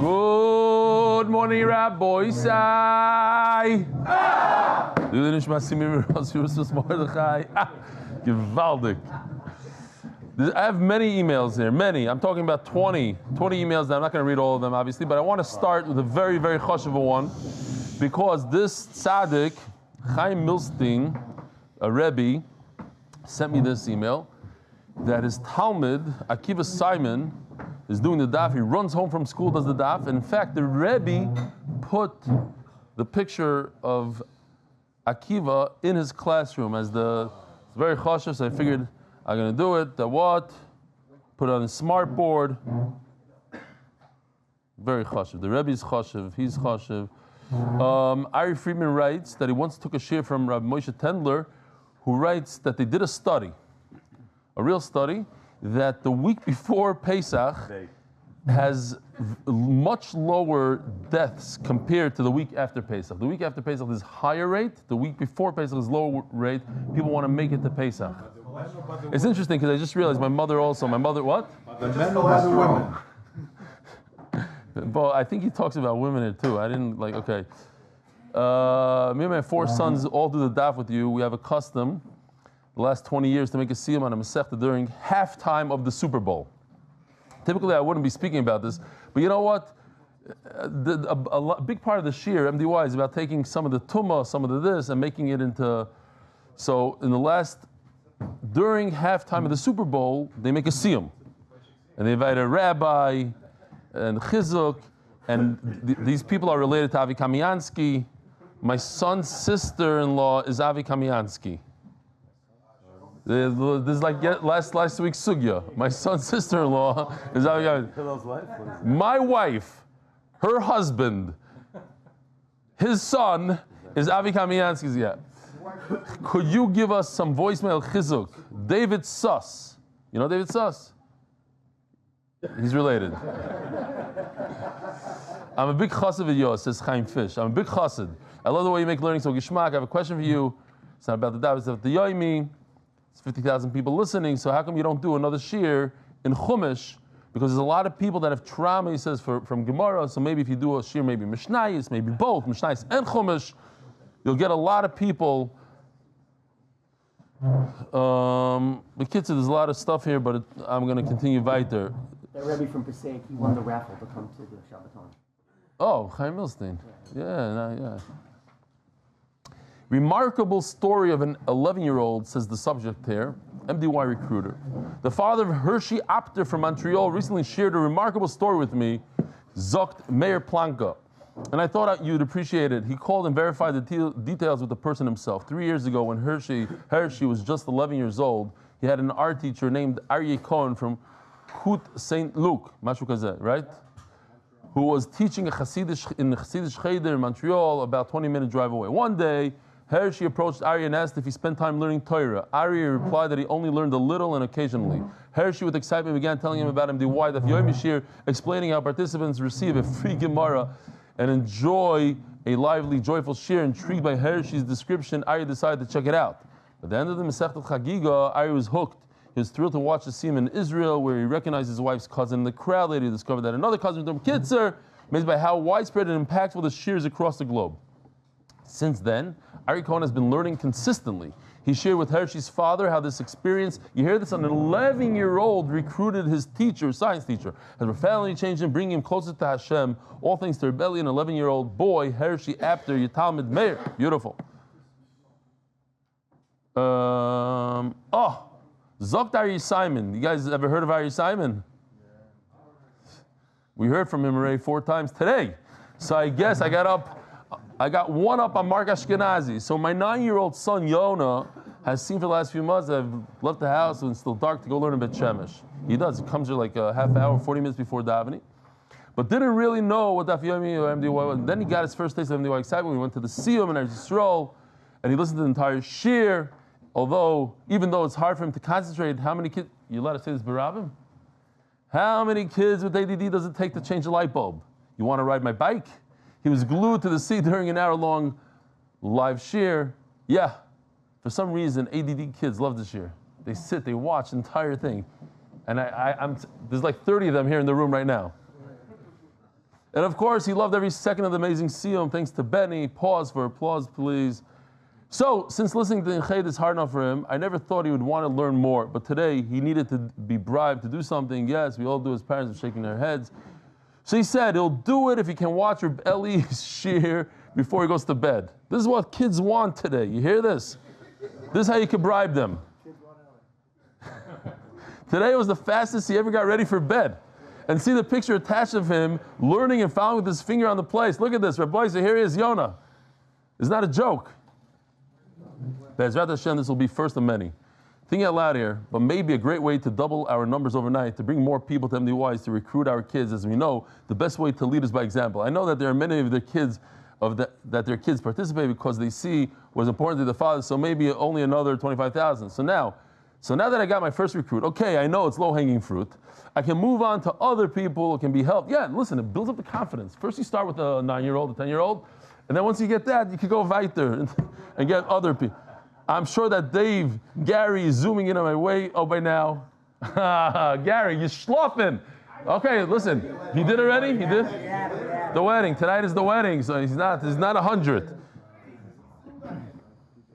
Good morning, Rabbi Sai. Du the Nishmat Simcha Yosef Mordechai. Gewaldig. I have many emails here, many. I'm talking about 20 emails now. I'm not going to read all of them, obviously, but I want to start with a very, very chashuv one, because this tzaddik, Chaim Milstein, a Rebbe, sent me this email that his Talmud, Akiva Simon, is doing the daf. He runs home from school, does the daf. And in fact, the Rebbe put the picture of Akiva in his classroom as it's very chashuv, so I figured I'm going to do it. Put it on a smart board. Very chashuv. The Rebbe is chashuv. He's chashuv. Ari Friedman writes that he once took a shir from Rabbi Moshe Tendler, who writes that they did a study, a real study, that the week before Pesach has much lower deaths compared to the week after Pesach. The week after Pesach is higher rate. The week before Pesach is lower rate. People want to make it to Pesach. It's interesting because I just realized my mother, what? The men or the women? But I think he talks about women here too. I didn't okay. Me and my 4 sons all do the daf with you. We have a custom the last 20 years to make a siyum on a Masechta during halftime of the Super Bowl. Typically, I wouldn't be speaking about this, but you know what? A big part of the shir, MDY, is about taking some of the tumah, some of the this, and making it into. So, during halftime of the Super Bowl, they make a siyum, and they invite a rabbi and chizuk, and these people are related to Avi Kamiansky. My son's sister-in-law is Avi Kamiansky. This is like last week's sugya. My son's sister-in-law is Avi Kamiansky. My wife, her husband, his son is Avi Kamiansky's. Yeah. Could you give us some voicemail chizuk? David Suss. You know David Suss? He's related. I'm a big chassid of yours, says Chaim Fish. I'm a big chassid. I love the way you make learning so gishmak. I have a question for you. It's not about the Daf, it's about the Yomi. It's 50,000 people listening, so how come you don't do another shir in Chumash? Because there's a lot of people that have trauma, he says, from Gemara, so maybe if you do a shir, maybe Mishnayis, maybe both, Mishnayis and Chumash, you'll get a lot of people. The kids, there's a lot of stuff here, but I'm going to continue weiter. That Rebbe from Passaic, he won the raffle to come to the Shabbaton. Oh, Chaim Milstein. Yeah. Remarkable story of an 11-year-old, says the subject here, MDY recruiter. The father of Hershey Apter from Montreal recently shared a remarkable story with me, Zokt Meir Planka, and I thought you'd appreciate it. He called and verified the details with the person himself. 3 years ago, when Hershey was just 11 years old, he had an art teacher named Aryeh Cohn from Kut St. Luke, Mashu Kazeh, right? Who was teaching in the Chassidish Cheder in Montreal, about 20-minute drive away. One day, Hershey approached Aryeh and asked if he spent time learning Torah. Aryeh replied that he only learned a little and occasionally. Hershey, with excitement, began telling him about MDY, Daf Yomi shir, explaining how participants receive a free Gemara and enjoy a lively, joyful shir. Intrigued by Hershey's description, Aryeh decided to check it out. At the end of the Masechta Chagiga, Aryeh was hooked. He was thrilled to watch the scene in Israel, where he recognized his wife's cousin in the crowd. Later, he discovered that another cousin from Kitzer, amazed by how widespread and impactful the shir is across the globe. Since then, Aryeh Cohen has been learning consistently. He shared with Hershey's father how this experience, you hear this, an 11-year-old recruited his teacher, science teacher, has profoundly changed him, bringing him closer to Hashem, all thanks to rebellion, 11-year-old boy, Hershey Apter, Talmud Meir. Beautiful. Zokt Aryeh Simon. You guys ever heard of Aryeh Simon? We heard from him already 4 times today. So I guess I got one up on Mark Ashkenazi. So my 9-year-old son, Yona, has seen for the last few months that I've left the house when it's still dark to go learn a Bet Shemesh. He does. He comes here like a half hour, 40 minutes before davening. But didn't really know what Daf Yomi or MDY was. And then he got his first taste of MDY excitement. We went to the Siyum in Eretz Yisrael, and he listened to the entire shir. Even though it's hard for him to concentrate, how many kids, you let us say this, Barabim? How many kids with ADD does it take to change a light bulb? You want to ride my bike? He was glued to the seat during an hour-long live shir. Yeah, for some reason, ADD kids love the shir. They sit, they watch the entire thing. And there's like 30 of them here in the room right now. And of course, he loved every second of the amazing siyum. Thanks to Benny. Pause for applause, please. So, since listening to Ched is hard enough for him, I never thought he would want to learn more. But today, he needed to be bribed to do something. Yes, we all do as parents, are shaking their heads. So he said he'll do it if he can watch Eli's shir before he goes to bed. This is what kids want today. You hear this? This is how you can bribe them. Today was the fastest he ever got ready for bed. And see the picture attached of him learning and following with his finger on the place. Look at this. Rabbi, so here he is, Yonah. It's not a joke. Be'ezrat Hashem, this will be first of many. Thinking out loud here, but maybe a great way to double our numbers overnight, to bring more people to MDYs, to recruit our kids. As we know, the best way to lead is by example. I know that there are many of their kids that their kids participate because they see what's important to the father, so maybe only another 25,000. So now that I got my first recruit, okay, I know it's low-hanging fruit. I can move on to other people, it can be helped. Yeah, listen, it builds up the confidence. First you start with a 9-year-old, a 10-year-old, and then once you get that, you can go weiter and get other people. I'm sure that Gary is zooming in on my way. Oh, by now. Gary, you're schluffing. Okay, listen, he did already? He did? The wedding. Tonight is the wedding, so he's not 100.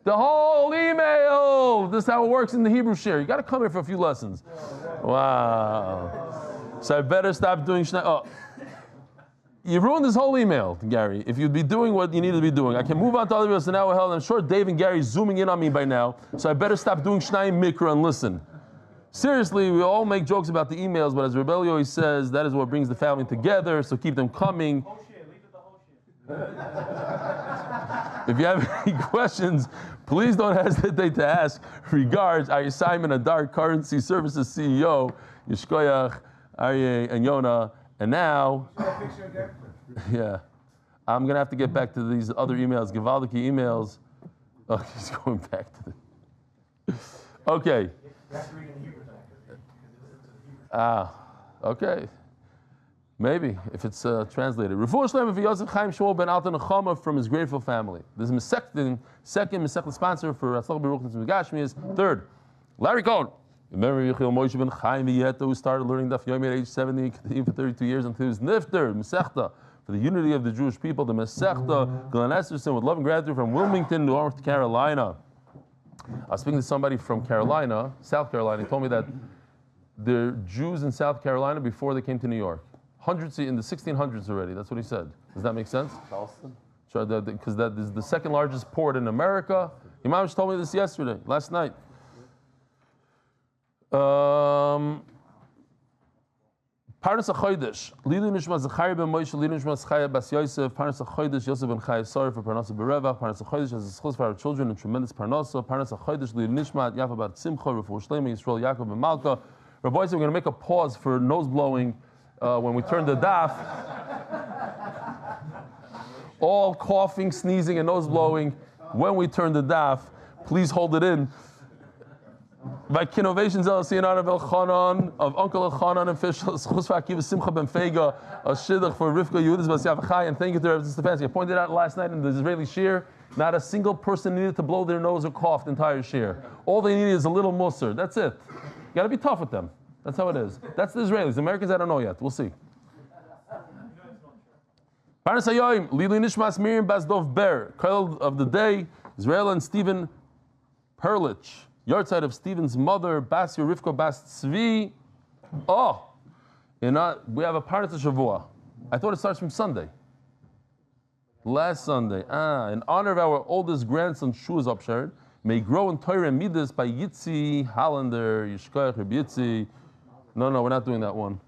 The whole email. This is how it works in the Hebrew share. You got to come here for a few lessons. Wow. So I better stop doing you ruined this whole email, Gary. If you'd be doing what you need to be doing. I can move on to other videos, so now I'm sure Dave and Gary zooming in on me by now, so I better stop doing Shnayim Mikra and listen. Seriously, we all make jokes about the emails, but as Rebelli always says, that is what brings the family together, so keep them coming. If you have any questions, please don't hesitate to ask. Regards, our Simon, a Dark Currency Services CEO, Yeshkoyach, Aryeh, and Yonah. And now, yeah, I'm going to have to get back to these other emails, Givaldiki emails. Oh, he's going back to the... Okay. Okay. Maybe, if it's translated. Refuah Shelaima for Yosef Chaim Shmuel Ben Alte Nechama from his grateful family. This is second Masechta sponsor for Atzlach Berukhnit and Begashmiyos. Third, Larry Cohn. Remember Yechiel Moshe Ben Chaim who started learning Daf Yomi at age 70, continued for 32 years until he was nifter, Masechta, for the unity of the Jewish people, the Masechta, Glenn Esterson, with love and gratitude from Wilmington, North Carolina. I was speaking to somebody from Carolina, South Carolina. He told me that there are Jews in South Carolina before they came to New York. Hundreds in the 1600s already. That's what he said. Does that make sense? Because that is the second largest port in America. Imam just told me this last night. Parnassa Chodesh. Leilui Nishmat Zechrya ben Moshe, Leilui Nishmat Chaya bas Yosef, Parnassa Chodesh, Yosef ben Chaya Sara for Parnassa berevach, Parnassa Chodesh as a zechus for our children and tremendous Parnassa, Parnassa Chodesh, Leilui Nishmat, Yaffa bat Simcha, Refuah Shelaima, Yisrael, Yaakov and Malka. Rabbi, we're going to make a pause for nose blowing when we turn the daf. All coughing, sneezing, and nose blowing. When we turn the daf, please hold it in. By Kidnovations LLC in honor of Elchanan, of Uncle Elchanan official, zechus for Akiva Simcha ben Fega, a shidduch for Rivka Yehudis bas Yaffa, and thank you to Eli Stefansky. I pointed out last night in the Israeli shir, not a single person needed to blow their nose or cough the entire shir. All they needed is a little musser. That's it. You got to be tough with them. That's how it is. That's the Israelis. The Americans, I don't know yet. We'll see. Parnassa Yoim, Leilui Nishmas Miriam Bas Dov Ber, Koil of the day, Israel and Stephen Perlich. Yard side of Stephen's mother, Bas Yerivko Bas Tzvi. Oh, we have a parnassa Shavua. I thought it starts from Sunday. Last Sunday. In honor of our oldest grandson, Shuaz Upshard, may grow in Torah and Midas by Yitzi Hollander, Yishkoyach Reb Yitzi. No, we're not doing that one.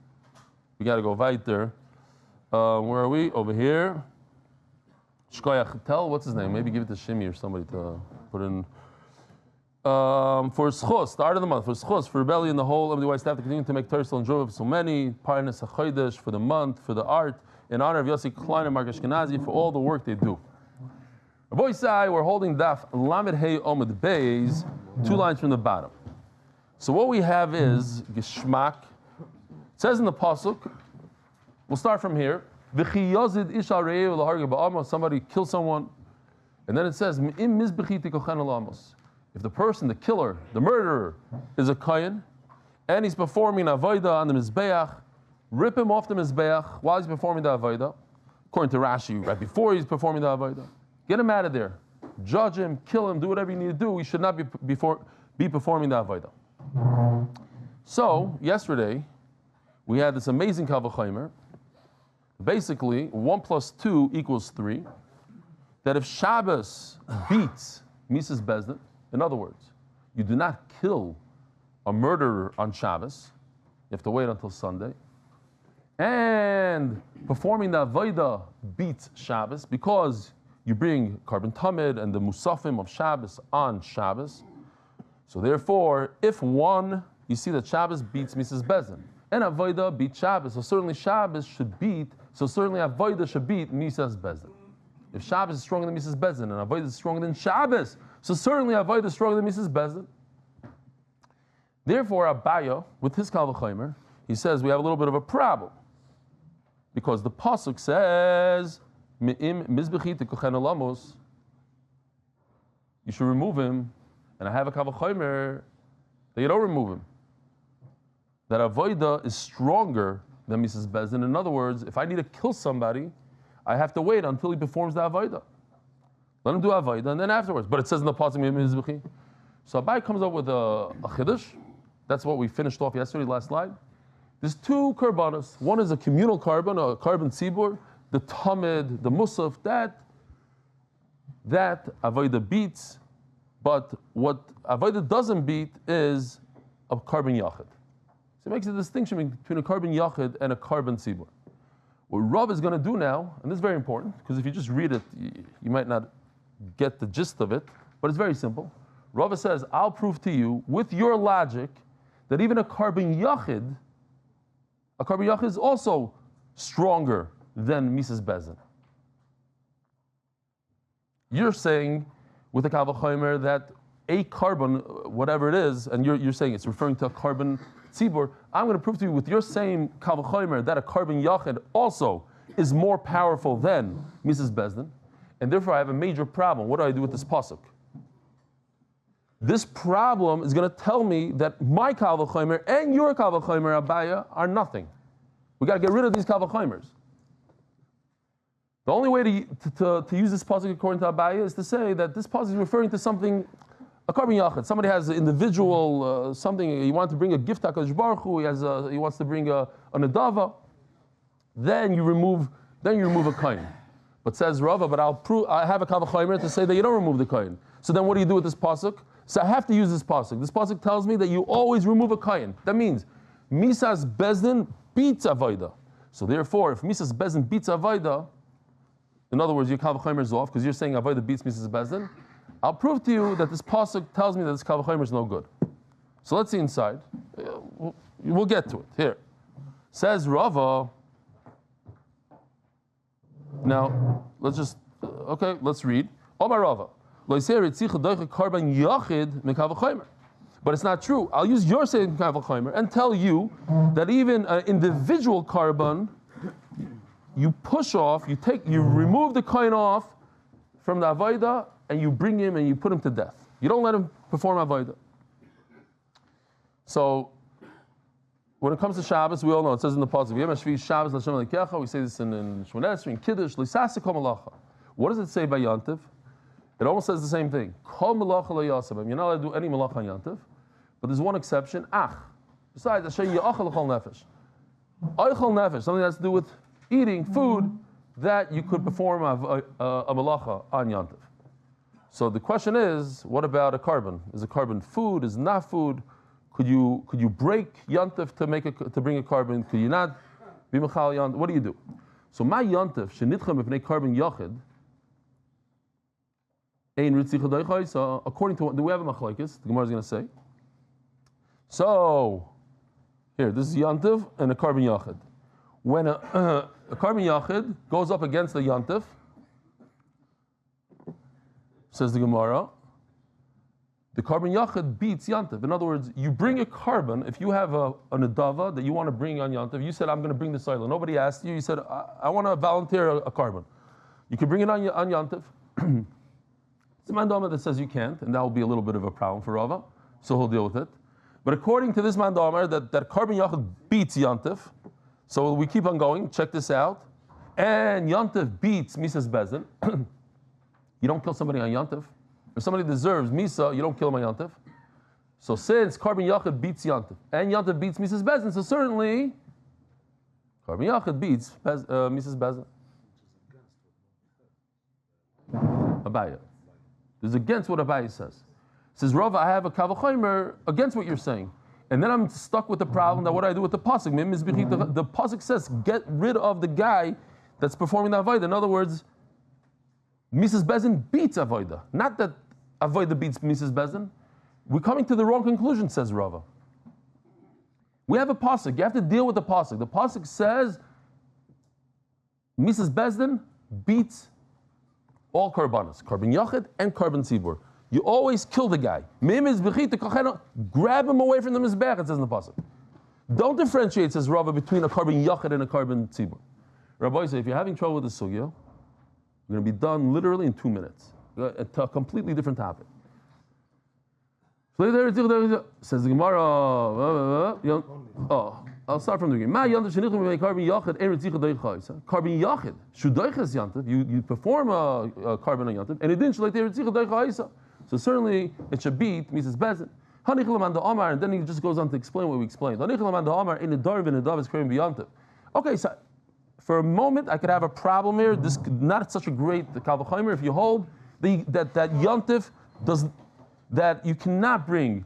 We got to go weiter. Where are we? Over here. Shkoyach. Tell what's his name? Maybe give it to Shimi or somebody to put in. For zechus, the art of the month, for zechus, for rebellion, the whole MDY staff to continue to make Torah still enjoyable for so many, parnassa chodesh, for the month, for the art, in honor of Yossi Klein and Mark Ashkenazi, for all the work they do. Rabbi Isai, we're holding Daf Lamed Hey Amud Beis, 2 lines from the bottom. So what we have is Geschmack. It says in the pasuk, we'll start from here. Somebody kills someone, and then it says, if the person, the killer, the murderer, is a kohen, and he's performing avodah on the mizbeach, rip him off the mizbeach while he's performing the avodah. According to Rashi, right before he's performing the avodah. Get him out of there. Judge him, kill him, do whatever you need to do. He should not be performing the avodah. So, yesterday, we had this amazing Kal V'chomer. Basically, 1 + 2 = 3. That if Shabbos beats Mises Bezdin, in other words, you do not kill a murderer on Shabbos, you have to wait until Sunday, and performing the avodah beats Shabbos because you bring carbon tamid and the musafim of Shabbos on Shabbos. So therefore, if one, you see that Shabbos beats Mises Bezdin, and avodah beats Shabbos, so certainly Shabbos should beat, so certainly avodah should beat Mises Bezdin. If Shabbos is stronger than Mises Bezdin and avodah is stronger than Shabbos, so certainly avodah is stronger than Mises Bezdin. Therefore, Abaya, with his Kal V'chomer, he says we have a little bit of a problem. Because the pasuk says, "Me'im mizbechi tekuchen olamos," you should remove him, and I have a Kal V'chomer that you don't remove him. That avodah is stronger than Mises Bezdin. In other words, if I need to kill somebody, I have to wait until he performs the avodah. Let him do avodah, and then afterwards. But it says in the pasuk, "Me'im mizbechi." So Abai comes up with a chiddush. That's what we finished off yesterday, last slide. There's 2 karbanos. One is a communal carbon, a carbon tzibur, the tamid, the musaf, that avodah beats, but what avodah doesn't beat is a carbon yachid. So it makes a distinction between a carbon yachid and a carbon tzibur. What Rav is going to do now, and this is very important, because if you just read it, you might not get the gist of it, but it's very simple. Rav says, I'll prove to you, with your logic, that even a carbon yachid is also stronger than Mises Bezdin. You're saying with a Kal V'chomer that a carbon, whatever it is, and you're saying it's referring to a carbon tzibur. I'm going to prove to you with your same Kal V'chomer that a carbon yachid also is more powerful than Mises Bezdin, and therefore I have a major problem. What do I do with this pasuk? This problem is going to tell me that my Kal V'chomer and your Kal V'chomer, Abaya, are nothing. We got to get rid of these Kal V'chomers. The only way to use this pasuk according to Abaya is to say that this pasuk is referring to something, a carbon yachid. Somebody has an individual, something, he wants to bring a gift to HaKadosh Baruch Hu, he wants to bring a nedava, then you remove a Cohn. But says Rava, but I have a Kal V'chomer to say that you don't remove the Cohn. So then what do you do with this pasuk? So I have to use this pasuk. This pasuk tells me that you always remove a Cohn. That means Mises Bezdin beats avodah. So therefore, if Mises Bezdin beats avodah, in other words, your Kal V'chomer is off because you're saying avodah beats Mises Bezdin. I'll prove to you that this pasuk tells me that this Kal V'chomer is no good. So let's see inside. We'll get to it. Here says Rava. Now let's read. Omar Rava. But it's not true. I'll use your same Kal V'chomer and tell you that even an individual carbon, you push off, you remove the Cohn off from the avodah, and you bring him and you put him to death. You don't let him perform avodah. So, when it comes to Shabbos, we all know it says in the pasuk, we say this in Shmuel, in Kiddush, what does it say by Yantiv? It almost says the same thing. You're not allowed to do any malach on Yantiv, but there's one exception. Besides, something that has to do with eating food that you could perform a malacha on Yantiv. So the question is, what about a carbon? Is a carbon food? Is it not food? Could you break Yantiv to bring a carbon? Could you not be mechal Yantiv? What do you do? So my Yantiv shenitchem b'nei carbon yachid. So according to do we have a machlokes? The Gemara is going to say. So here, this is Yantiv and a carbon yachid. When a carbon yachid goes up against the Yantiv, says the Gemara, the carbon yachid beats Yantiv. In other words, you bring a carbon, if you have a nedava that you want to bring on Yantiv, you said, I'm going to bring the soil. Nobody asked you, you said, I want to volunteer a carbon. You can bring it on Yantiv. It's a mandama that says you can't, and that will be a little bit of a problem for Rava, so he'll deal with it. But according to this mandama, that carbon yachid beats Yantiv, So we keep on going. Check this out. And Yontif beats Misa's Bezin. You don't kill somebody on Yontif. If somebody deserves Misa, you don't kill him on Yontif. So since Carbon Yachid beats Yontif, and Yontif beats Misa's Bezin, so certainly Carbon Yachid beats Misa's Bezin. Abaya. This is against what Abaya says. It says, Rava, I have a Kavachomer against what you're saying. And then I'm stuck with the problem that what I do with the pasuk. The pasuk says, get rid of the guy that's performing the avodah. In other words, Mrs. Bezin beats avodah. Not that avodah beats Mrs. Bezin. We're coming to the wrong conclusion, says Rava. We have a pasuk. You have to deal with the pasuk. The pasuk says, Mrs. Bezin beats all karbanos, carbon yachid and carbon tzibur. You always kill the guy. Grab him away from the mizbech, it says in the pasuk. Don't differentiate, says Rava, between a carbon yachid and a carbon tzibur. Rabbi says, if you're having trouble with the sugya, we're going to be done literally in 2 minutes. To a completely different topic. Says the Gemara, I'll start from the beginning. Carbon yachid, shudayches yantiv, you perform a carbon on yantiv, and it didn't shulay teretzicha daycha. So certainly it should beat Mrs. Bezin. And then he just goes on to explain what we explained. Okay, so for a moment I could have a problem here. This not such a great Kavachomer if you hold that Yontif does that you cannot bring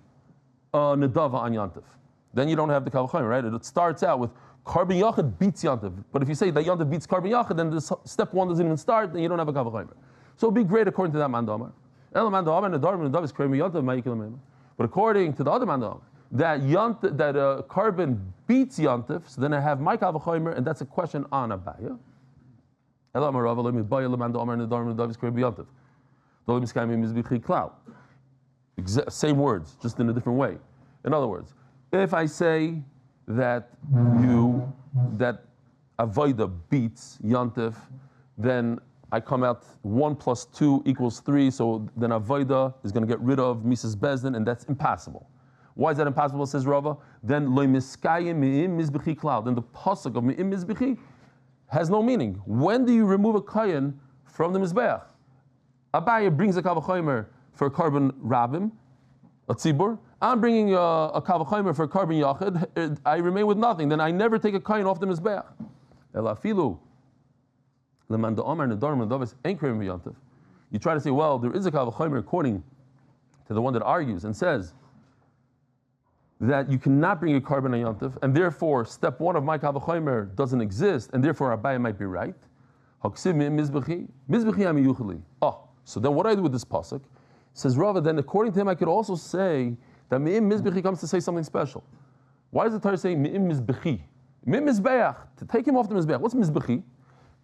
Nedava on Yontif. Then you don't have the Kavachomer, right? It starts out with Carbon Yachid beats Yontif. But if you say that Yontif beats Carbon Yachid, then this step 1 doesn't even start, then you don't have a Kavachomer. So it'd be great according to that Mandamar. But according to the other Mandamar, that carbon beats Yontif, so then I have my Kavachomer, and that's a question on Abaya. Same words, just in a different way. In other words, if I say that Avoida beats Yontif, then I come out 1 + 2 = 3, so then Avoida is going to get rid of Mrs. Bezdin, and that's impossible. Why is that impossible, says Rava? Then Lo Miskayim Mi'im Mizbechi Klal. Then the pasuk of Mi'im Mizbechi has no meaning. When do you remove a kayan from the Mizbeach? Abaya brings a Kavachomer for carbon Rabim, a Tzibur. I'm bringing a Kavachomer for carbon Yachid. I remain with nothing. Then I never take a kayan off the Mizbeach. Elafilu. You try to say, well, there is a Kavachomer according to the one that argues and says that you cannot bring a carbon on Yontif, and therefore step 1 of my Kavachomer doesn't exist, and therefore Abaya might be right. Oh, so then what do I do with this pasuk? Says Rava, then according to him I could also say that Me'im Mizbechi comes to say something special. Why does the Torah say Me'im Mizbechi? Me'im Mizbeach, to take him off the Mizbeach. What's Mizbechi?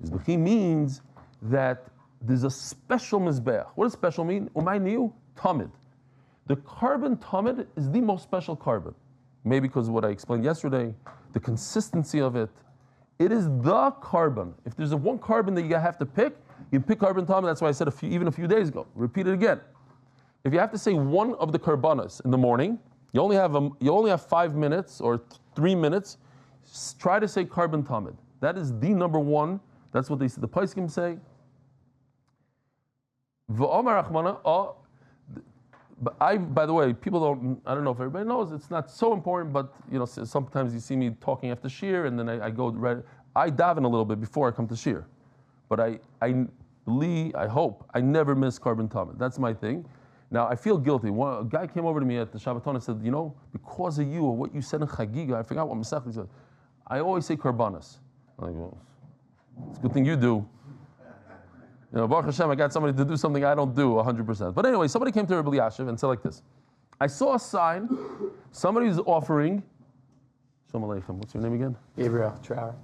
Mizbechi means that there's a special Mizbeach. What does special mean? Umay niu tamid. The carbon tamid is the most special carbon. Maybe because of what I explained yesterday, the consistency of it. It is the carbon. If there's one carbon that you have to pick, you pick carbon tamid. That's why I said even a few days ago. Repeat it again. If you have to say one of the karbanas in the morning, you only have 5 minutes or 3 minutes. Try to say carbon tamid. That is the number one. That's what the Paiskim say. By the way, I don't know if everybody knows, it's not so important, but sometimes you see me talking after shir, and then I go right. I daven a little bit before I come to shir, but I hope I never miss carbon tamid. That's my thing. Now I feel guilty. A guy came over to me at the Shabbaton and said, because of you or what you said in Chagiga, I forgot what Masech said. I always say karbanas. I'm like, well, it's a good thing you do. Baruch Hashem, I got somebody to do something I don't do 100%. But anyway, somebody came to Rabbi Yashiv and said like this. I saw a sign, somebody is offering, Shalom Aleichem, what's your name again? Gabriel Trower.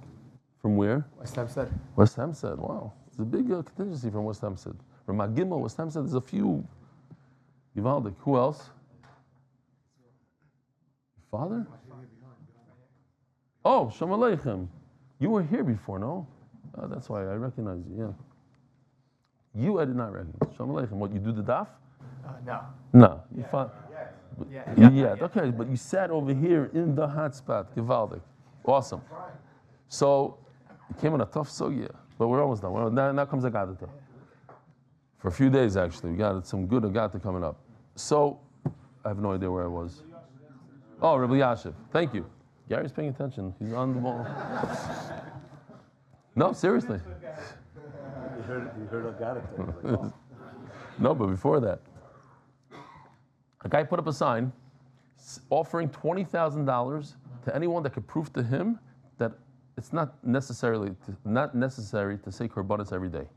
From where? West Hempstead. West Hempstead, wow. It's a big contingency from West Hempstead. From Magimel, West Hempstead, there's a few. Givaldik, who else? Your father? Oh, Shalom Aleichem. You were here before, no? That's why I recognize you, yeah. You, I did not recognize. Shalom Aleichem. What, you do the daf? No. No. Yeah. Okay, but you sat over here in the hot spot. Givaldik. Awesome. So it came on a tough sugya, but we're almost done. Now comes Agadata. For a few days, actually. We got some good Agadata coming up. So, I have no idea where I was. Oh, Rabbi Yashiv. Thank you. Gary's paying attention. He's on the ball. No, seriously. You heard Agadata. No, but before that, a guy put up a sign offering $20,000 to anyone that could prove to him that it's not necessary to say korbanos every day.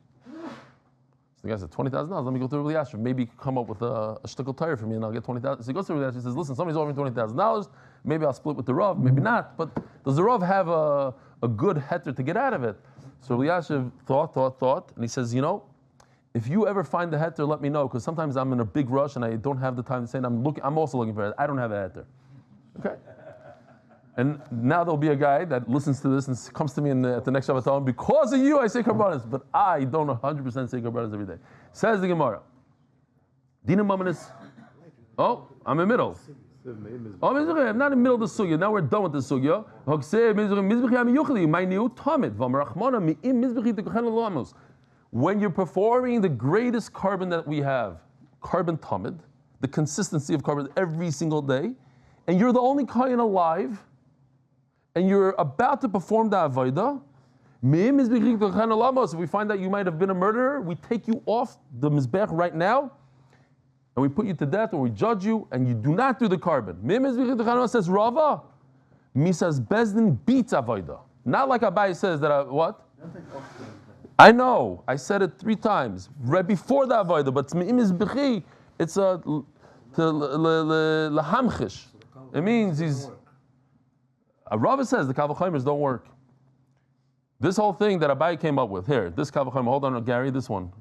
So the guy said, $20,000, let me go to Rabbi Yashiv. Maybe he could come up with a shtickle tire for me and I'll get $20,000. So he goes to Rabbi Yashiv and says, listen, somebody's offering $20,000. Maybe I'll split with the Rav, maybe not. But does the Rav have a good heter to get out of it? So Rabbi Yashiv thought, and he says, if you ever find the heter, let me know, because sometimes I'm in a big rush and I don't have the time to say it. I'm also looking for it. I don't have a heter. Okay. And now there'll be a guy that listens to this and comes to me at the next Shabbat, because of you I say korbanos, but I don't 100% say korbanos every day. Says the Gemara. Dina Mamanis. Oh, I'm in the middle. Oh, I'm not in the middle of the sugya. Now we're done with the sugya. When you're performing the greatest carbon that we have, carbon tamid, the consistency of carbon every single day, and you're the only kohen alive, and you're about to perform the avodah, if we find out you might have been a murderer, we take you off the mizbech right now, and we put you to death, or we judge you, and you do not do the carbon. Says Rava, misas bezdin beats avodah. Not like Abai says that what? I know. I said it 3 times right before the avodah, but it's a lahamchish. It means he's. Rava says the kavachimers don't work. This whole thing that Abai came up with here, this kavachimer. Hold on, Gary. This one.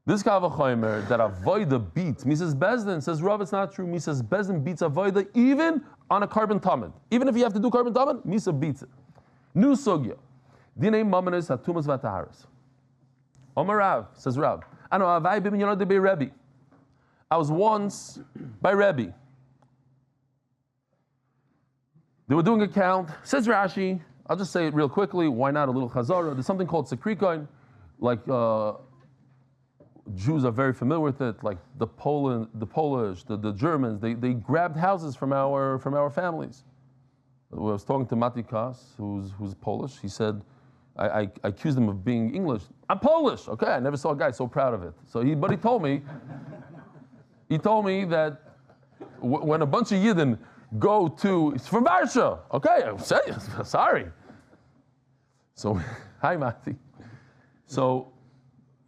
This kavachimer that avodah beats. Misas Bezdin says Rav, it's not true. Misas Bezdin beats avodah even on a carbon tamid. Even if you have to do carbon tamid, Misa beats it. New sugya. Dinei mamanis hatumas v'ataharis. Omar Rav, says Rav. I know Avai b'min yonah de Rebbe. I was once by Rebbe. They were doing a count. Says Rashi. I'll just say it real quickly. Why not a little chazara? There's something called sekrikoin, like Jews are very familiar with it. Like the Polish, the Germans. They grabbed houses from our families. I was talking to Matikas, who's Polish. He said, I accused him of being English. I'm Polish. Okay, I never saw a guy so proud of it. But he told me that when a bunch of Yidden go to, it's from Varsha. Okay, sorry. So, hi Mati. So,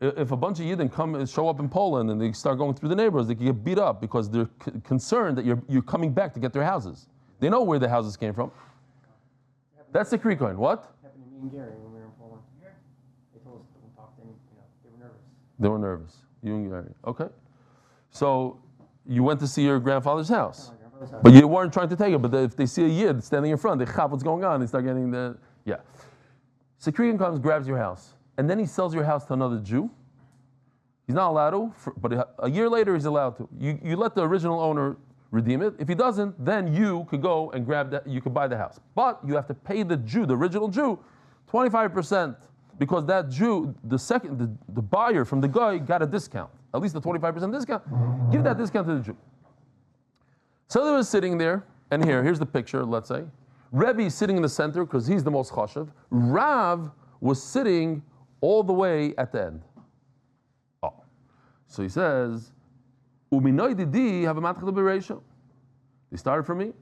if a bunch of Yidden show up in Poland and they start going through the neighborhoods, they can get beat up because they're concerned that you're coming back to get their houses. They know where the houses came from. That's the Krikoin. What? It happened to me and Gary when we were in Poland. They told us don't talk to any, they were nervous. They were nervous. You and Gary. Okay. So you went to see your grandfather's house. But you weren't trying to take it. But if they see a Yid standing in front, they chap what's going on. They start getting the, yeah. So Krikoin comes, grabs your house. And then he sells your house to another Jew. He's not allowed to, but a year later he's allowed to. You let the original owner redeem it. If he doesn't, then you could go and grab that. You could buy the house, but you have to pay the Jew, the original Jew, 25%, because that Jew, the buyer from the guy got a discount, at least a 25% discount. Give that discount to the Jew. So they were sitting there, and here's the picture. Let's say Rebbe is sitting in the center because he's the most chashav. Rav was sitting all the way at the end. Oh, so he says. They started from me.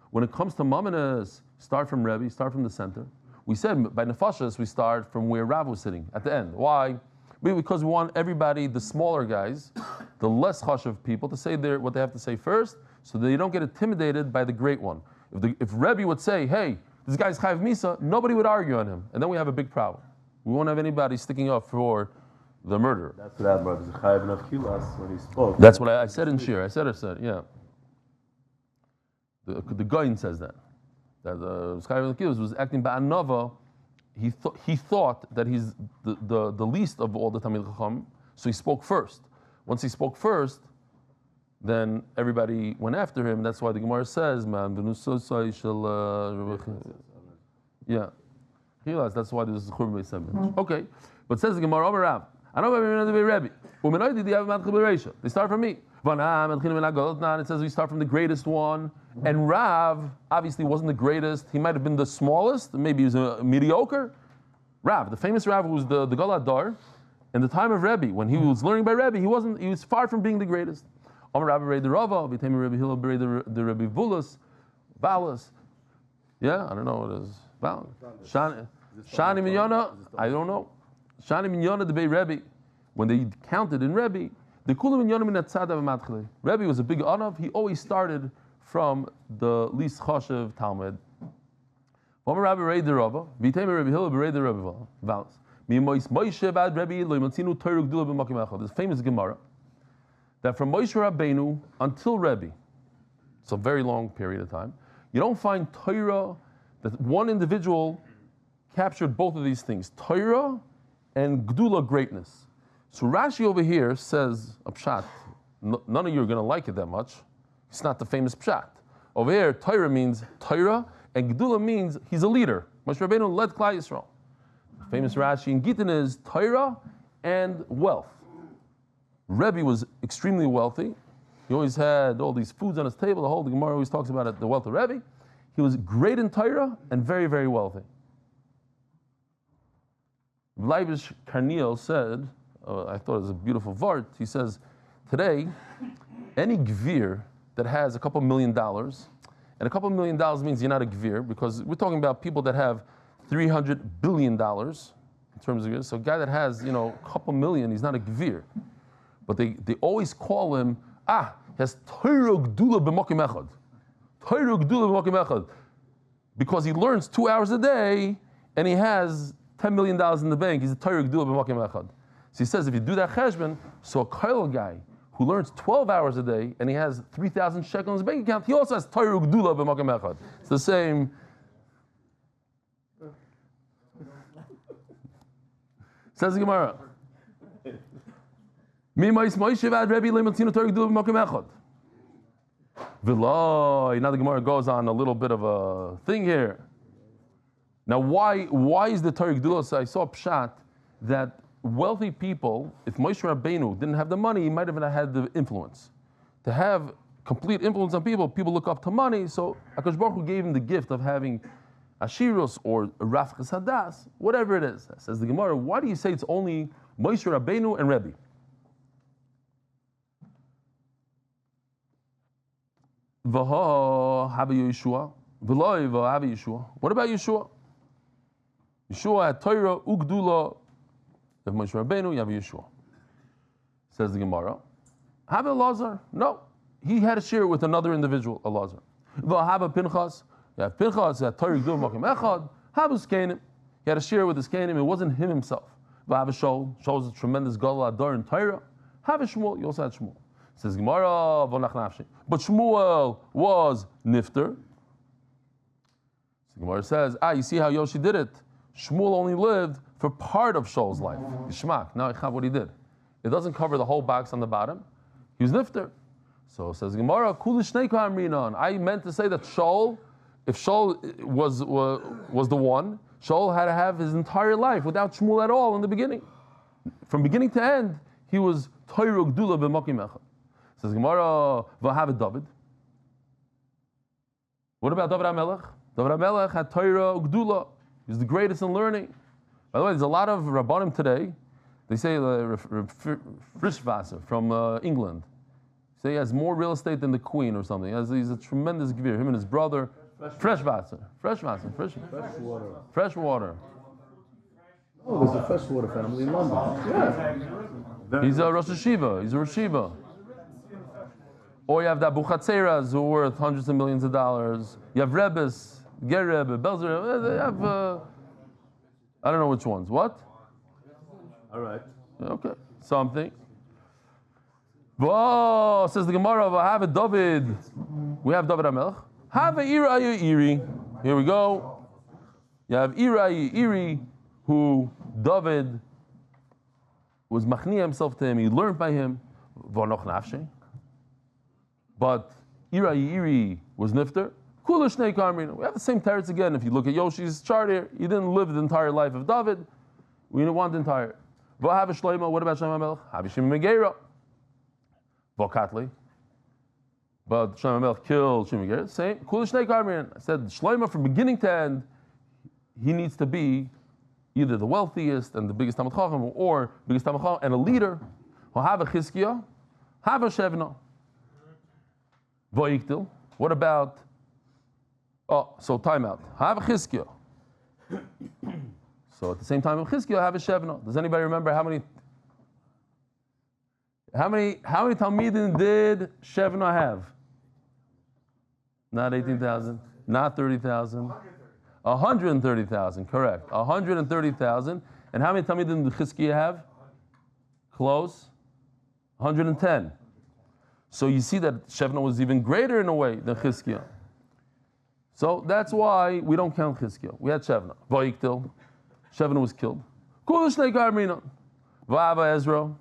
When it comes to Mamanas, start from Rebbe, start from the center. We said by Nefashas, we start from where Rav was sitting, at the end. Why? Because we want everybody, the smaller guys, the less chashav people, to say what they have to say first, so they don't get intimidated by the great one. If Rebbe would say, hey, this guy's Chayav Misa, nobody would argue on him, and then we have a big problem. We won't have anybody sticking up for the murderer. That's what Admar Chayav Navkilas when he spoke. That's what I said in Shir. I said, yeah. The Cohn says that Chayav Navkilas was acting ba'anava. He thought that he's the least of all the Talmid Chacham, so he spoke first. Once he spoke first, then everybody went after him. That's why the Gemara says, "Man, yeah." That's why there's Churban Beis Con. Okay, but says the Gemara, Omer Rav, I know Rebbe. They start from me. It says we start from the greatest one. And Rav obviously wasn't the greatest. He might have been the smallest. Maybe he was a mediocre. Rav, the famous Rav, who was the Gadol Hador, in the time of Rebbe, when he was learning by Rebbe, he was far from being the greatest. Omer Rav Berei the Rava, V'temi Rebbe Hillel Berei the Rebbe Vulus, Valus. Yeah, I don't know what it is. Shani Minyana, I don't know. Shani Minyana the Bei Rebbe, when they counted in Rebbe, the Kula Minyana min Tzadav Matchle. Rebbe was a big anav. He always started from the least choshev Talmud. Omer Rabbi Rei the Rava, V'temi Rebbe Hillel Berei the Rebbe Valus. Moshe bad Rebbe lo yimatzinu Torah gdula b'makom echad. This famous Gemara that from Moshe Rabbeinu until Rebbe, it's a very long period of time, you don't find Torah that one individual captured both of these things, Torah and Gdula, greatness. So Rashi over here says a pshat. None of you are going to like it that much. It's not the famous pshat. Over here, Torah means Torah, and Gdula means he's a leader. Moshe Rabbeinu led Klal Yisrael. The famous Rashi in Gittin is Torah and wealth. Rebbe was extremely wealthy. He always had all these foods on his table. The whole Gemara always talks about it, the wealth of Rebbe. He was great in Torah and very, very wealthy. Leibish Karniel said, I thought it was a beautiful vart, he says, today, any gvir that has a couple $1 million, and a couple $1 million means you're not a gvir, because we're talking about people that have $300 billion in terms of, so a guy that has, a couple million, he's not a gvir. But they always call him, he has Torah Gdula b'makom echad. Torah Gdula b'makom echad. Because he learns 2 hours a day, and he has $10 million in the bank, he's a Torah Gdula b'makom echad. So he says, if you do that cheshbon, so a koil guy who learns 12 hours a day, and he has 3,000 shekels in his bank account, he also has Torah Gdula b'makom echad. It's the same. Says the Gemara. Now the Gemara goes on a little bit of a thing here. Now why is the Torah Gdula? So I saw a pshat that wealthy people, if Moshe Rabbeinu didn't have the money, he might have had the influence. To have complete influence on people, people look up to money, so HaKadosh Baruch Hu gave him the gift of having Ashirus or Rafchas Hadas, whatever it is. Says the Gemara, why do you say it's only Moshe Rabbeinu and Rebbe? What about Yeshua? Yeshua had Torah, Ugdula. If Moshe Rabbeinu, you have Yeshua. Says the Gemara. Have Elazar? No. He had a share with another individual, Elazar. Have Pinchas. You have Pinchas, you have Torah, Ugdula, Makim Echad. Have Uskenim. He had a share with Uskenim. It wasn't him himself. Have Shaul. Shaul is a tremendous Gadol Hador in Torah. Have Shmuel. You also had Shmuel. Says Gemara, but Shmuel was nifter. So Gemara says, you see how Yoshi did it? Shmuel only lived for part of Shaul's life. Yishmak, now what he did. It doesn't cover the whole box on the bottom. He was nifter. So says Gemara, I meant to say that Shaul, if Shaul was the one, Shaul had to have his entire life without Shmuel at all in the beginning. From beginning to end, he was Torah Gdula b'makom echad. Says Gemara, v'havet David. What about David HaMelech? David HaMelech had Torah Gdula. He was the greatest in learning. By the way, there's a lot of Rabbanim today. They say Frischwasser from England. Say he has more real estate than the Queen or something. He's a tremendous gvir. Him and his brother. Fresh water. Fresh water. Oh, there's a freshwater family in London. Yeah. He's a Rosh Hashiva. He's a Rosh Hashiva. Or you have the Abu Chatzeras who are worth hundreds of millions of dollars. You have Rebbes, Ger Rebbe, Belzer. They have, I don't know which ones. What? All right. Okay. Something. Whoa, says the Gemara, have a David. We have David HaMelech. Have a Iri. Here we go. You have Iri, who David was machnia himself to him. He learned by him. V'noch nafshe. but Ira Yiri was nifter. Kula Shnei Karmina. We have the same teretz again. If you look at Yoshi's chart here, he didn't live the entire life of David. We didn't want the entire. V'hava Shelaima. What about Shlomo Melech? Havishim Megera. V'katli. But Shlomo Melech killed Shimon Megera. Same. Kula Shnei Karmina. I said Shlomo from beginning to end, he needs to be either the wealthiest and the biggest Talmid Chacham, or biggest Talmid Chacham and a leader. V'hava Chizkiya. Hava Shevna. V'yiktil. What about? Oh, so time out. Have a Chizkiah. So at the same time of Chizkiah, have a Shevna. Does anybody remember how many Talmidim did Shevna have? Not 18,000, not 30,000. 130,000, correct. 130,000. And how many Talmidim did Chizkiah have? Close. 110. So you see that Shevna was even greater in a way than Chizkiah. So that's why we don't count Chizkiah. We had Shevna. Vayiktil. Shevna was killed. Kula Shnei Karmina. V'ava Ezra.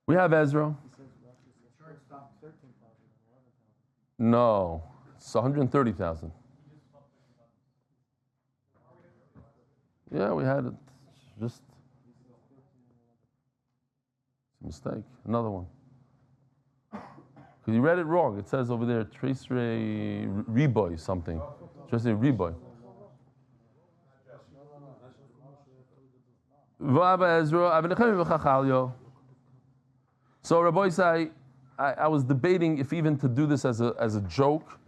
We have Ezra. No, it's 130,000. Yeah, we had it. Just a mistake. Another one. Because you read it wrong. It says over there, Trace Reboy something. Trace Reboy. So Rabbi say, I was debating if even to do this as a joke,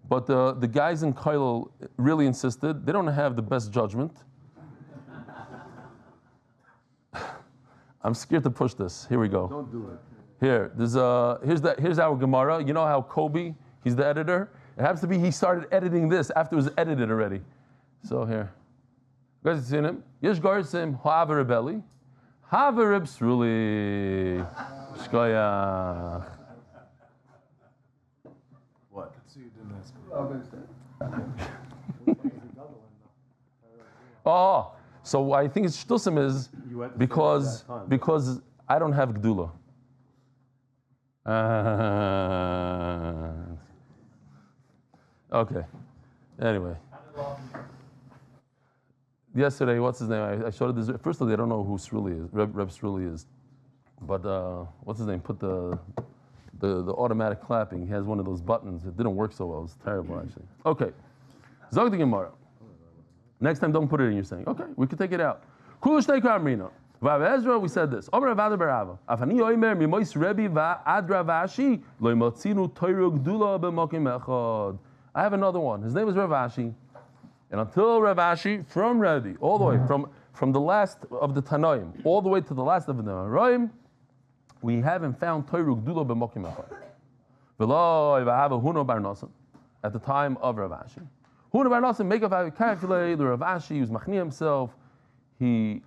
but the guys in Kailal really insisted. They don't have the best judgment. I'm scared to push this. Here we go. Don't do it. Here's our Gemara. You know how Kobe, he's the editor? It happens to be he started editing this after it was edited already. So here. You guys have seen him? Yesh Garsim Ha'ava Rebelli. Ha'ava Rebsruli. Shkoyach. What? So you didn't ask me. Oh, so I think it's shtusim is because I don't have Gdula. Okay. Anyway. Yesterday, what's his name? I showed it this. First of all, they don't know who Sruli is. Reb Sruli is. But what's his name? Put the automatic clapping. He has one of those buttons. It didn't work so well. It's terrible, actually. Okay. Zog the Gemara. Next time, don't put it in your saying. Okay, we can take it out. Kula Shnei Karmina. Vav Ezra, we said this. Omer Avada Berava. Afani Oimer Mimois Rebbe Va'adra Vashi Lo Motzinu Torah Gdula B'Mokim Echad. I have another one. His name is Rav Ashi. And until Rav Ashi, from Rebbe, all the way, from the last of the Tanoim, all the way to the last of the Tanoim, we haven't found Torah Gdula B'Mokim Echad. V'lo V'hava Huno Parnassa at the time of Rav Ashi. Huno Parnassa make up a calculate. The Rav Ashi, he was machni himself. He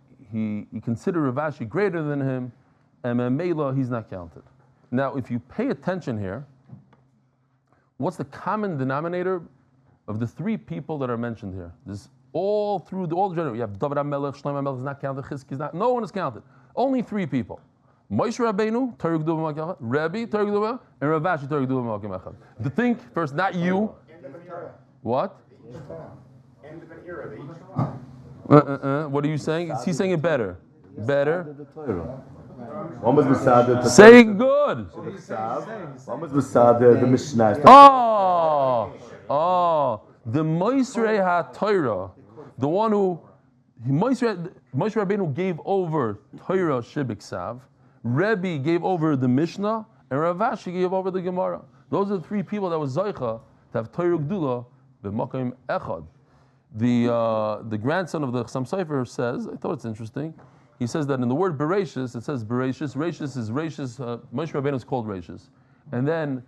considered Rav Ashi greater than him, and Mela he's not counted. Now, if you pay attention here, what's the common denominator of the three people that are mentioned here? This all through all the generations. You have David HaMelech, Shlomo HaMelech is not counted, Chizkiah is not. No one is counted. Only three people: Moshe Rabbeinu, Torah Gdula B'Mokim Echad, Rebbe, Torah Gdula, and Rav Ashi, Torah Gdula B'Mokim Echad. To think first, not you. What? End of an era. What are you saying? Is he saying it better? Better? One was Masada. Say good. One was Masada, the Mishnah. The Moisrei HaTorah, the one who Moshe Rabbeinu gave over Torah Shibiksav, Rebbe gave over the Mishnah, and Rav Ashi gave over the Gemara. Those are the three people that was Zaycha to have Torah Gdula B'Mokim Echad. The grandson of the Chassam Sofer says, I thought it's interesting, he says that in the word Bereshis, it says Bereshis, Rashis is Rashis, Moshe Rabbeinu is called Rashis. And then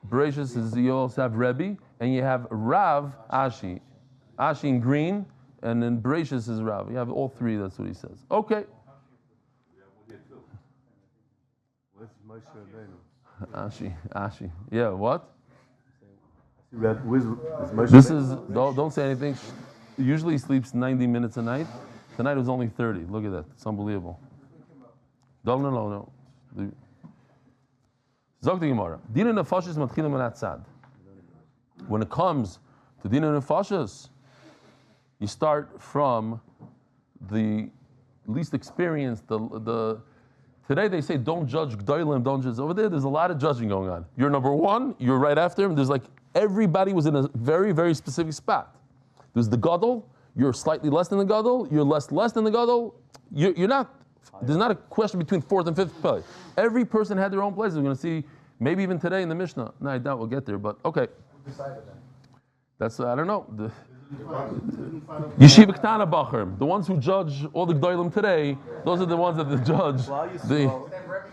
Bereshis is, you also have Rebbe, and you have Rav Ashi. Ashi in green, and then Bereshis is Rav. You have all three, that's what he says. Okay. What's Moshe Rabbeinu? Ashi. Yeah, what? This is, don't say anything. Usually he sleeps 90 minutes a night. Tonight it was only 30. Look at that. It's unbelievable. No. Zog the Gemara. Dina nefashis matchilim min hatzad. When it comes to dina nefashis, you start from the least experienced. Today they say don't judge gdolim, don't judge. Over there's a lot of judging going on. You're number one. You're right after him. There's like everybody was in a very, very specific spot. There's the gadol. You're slightly less than the gadol. You're less than the gadol. You're not. There's not a question between fourth and fifth place. Every person had their own place. We're going to see maybe even today in the Mishnah. No, I doubt we'll get there. But okay. Who decided that? That's I don't know. Yeshiva Ktana Bacher, the ones who judge all the Gdolim today, those are the ones that judge.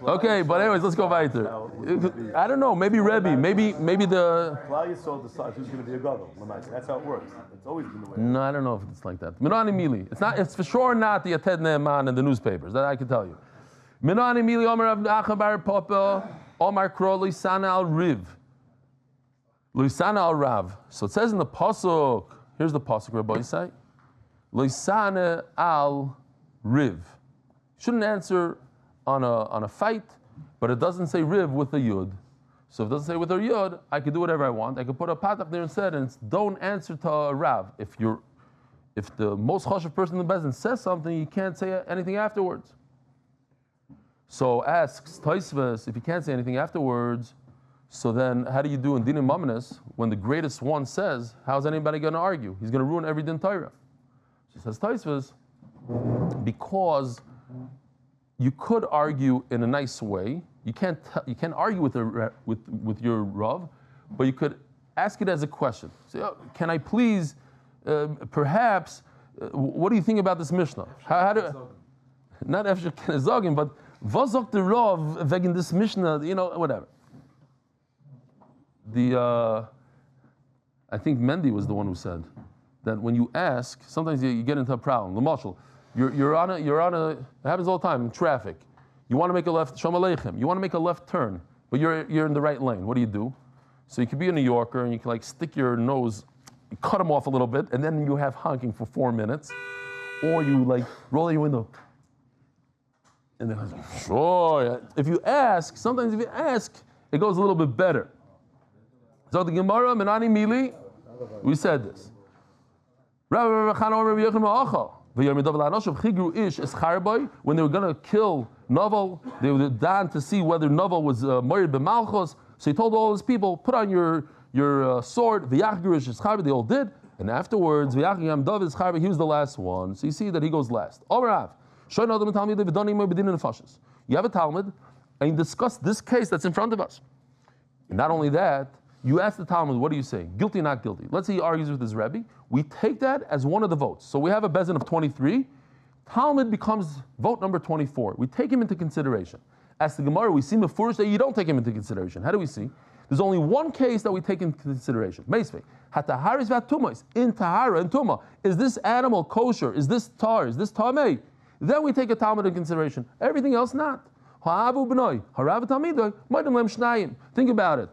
Okay, but anyways, let's go weiter. I don't know, maybe Rebbe, maybe the. Klal Yisrael decides who's going to be a gadol. That's how it works. It's always been the way. No, I don't know if it's like that. Minani Mili. It's not. It's for sure not the Ated Ne'eman in the newspapers. That I can tell you. Minani Mili Omer Achabar Papa Omar Kroli Sana Al Riv. Luisana Al Rav. So it says in the pasuk. Here's the pasuk, Rabbi Yisai. Loisane al riv. Shouldn't answer on a fight, but it doesn't say riv with a yud. So if it doesn't say with a yud, I could do whatever I want. I could put a patak there instead, and it's don't answer to a rav. If the most chashuv person in the bezin says something, you can't say anything afterwards. So asks Taisves, if you can't say anything afterwards, so then, how do you do in Dinim Mamanis when the greatest one says, how's anybody going to argue? He's going to ruin every Din Torah. She says, Taisvas, because you could argue in a nice way. You can't argue with your Rav, but you could ask it as a question. Say, oh, can I please, perhaps, what do you think about this Mishnah? How do, not Efshar Kenezogin, but was sagt der Rav wegen this Mishnah, whatever. I think Mendy was the one who said that when you ask, sometimes you get into a problem. The marshal, you're on a, it happens all the time in traffic. You want to make a left, Shalom Aleichem. You want to make a left turn, but you're in the right lane. What do? So you could be a New Yorker and you can stick your nose, you cut them off a little bit, and then you have honking for 4 minutes, or you roll your window. And then sure. Sometimes if you ask, it goes a little bit better. So the Gemara, Menani Mili, we said this. When they were going to kill Novel, they were down to see whether Novel was Morid b'Malchus. So he told all his people, put on your sword. They all did. And afterwards, he was the last one. So you see that he goes last. You have a Talmud, and you discuss this case that's in front of us. And not only that, you ask the Talmud, what do you say? Guilty, not guilty. Let's say he argues with his Rebbe. We take that as one of the votes. So we have a bezin of 23. Talmud becomes vote number 24. We take him into consideration. As the Gemara, we see Mefurish that you don't take him into consideration. How do we see? There's only one case that we take into consideration. Meisvei. Hataharis v'atumos. In Tahara and Tuma. Is this animal kosher? Is this tar? Is this tamei? Then we take a Talmud into consideration. Everything else not. Ha'avu b'noi. Harav talmidoi. Ma'idem lem shnayim. Think about it.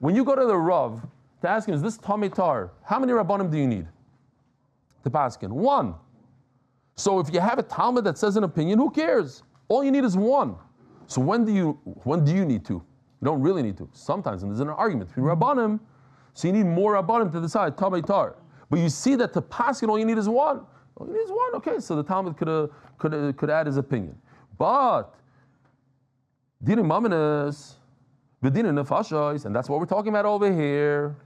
When you go to the Rav to ask him, is this Tomei Tar? How many Rabbanim do you need to paskin? One. So if you have a Talmud that says an opinion, who cares? All you need is one. So when do you need to? You don't really need to. Sometimes when there's an argument between Rabbanim, so you need more Rabbanim to decide Tomei Tar. But you see that to paskin, all you need is one. All you need is one. Okay, so the Talmud could add his opinion. But Dinim Mamanis, and that's what we're talking about over here.